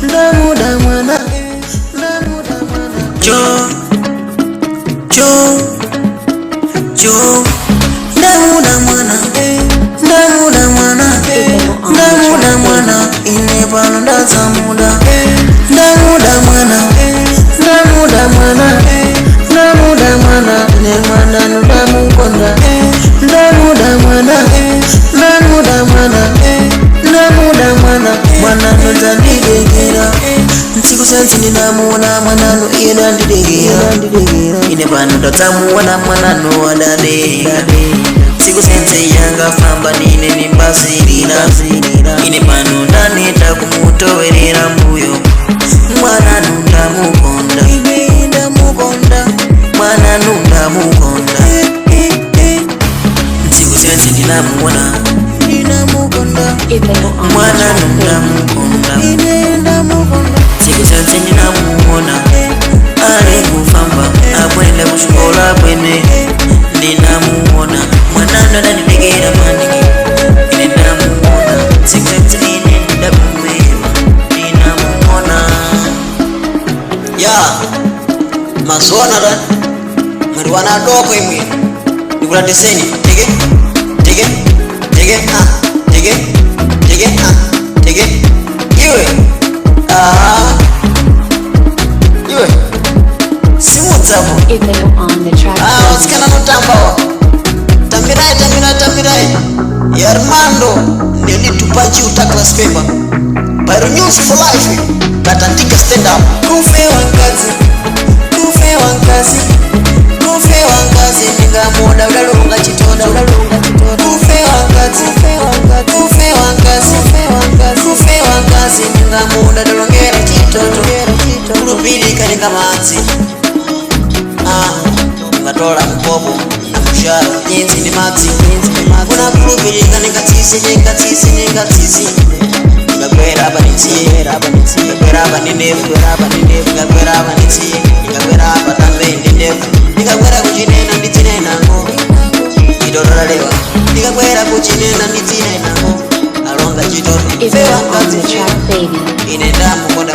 ndamuda mwana jo ndamuda mwana ine pano ndazamuda ndamuda mwana ine mwana ndamukonda ndamuda mwana nozandidekera ntsiku sense ndinamuona mwanano iye ndandidekera ine pano ndadzamuona mwanano wadadeka ntsiku sense yanga famba nine nimbazilira ine pano ndaneta kumutowerera mbuyo mwanano ndamukonda mwanano ndamukonda ntsiku sense ndinamuona mwanano ndamukonda ntsiku sense ndinamuona ali kufamba akwenda kuxikola kwene ndinamuona mwanano ndandidekera mandiki ine ndamuona ntsiku sense ine ndapumwema ndinamuona ya mazona da mwiri wanadoko imwe ndikulateseni tege iwe simudzavo wasikana notambawa tambirai yarmando nelitupachi utaklas paper Byron News for life tatandika stand up kufe wangazi ningamoda ulalunga chitoda kufe wangazi ningamoda dalongera chitoto kulupilika ningamanzi ngatola mkopo na mshara nyinzi ni mazi kuna kulupilika ningatisi Nikakwera hapa nitie Nikakwera hapa ni ndefu Nikakwera hapa nitie Nikakwera hapa tambe ni ndefu Nikakwera kuchinena nditinena ngo Idorora lewa Nikakwera kuchinena nditinena ngo Alonga chitoto Fewa kazi Inenda mkonda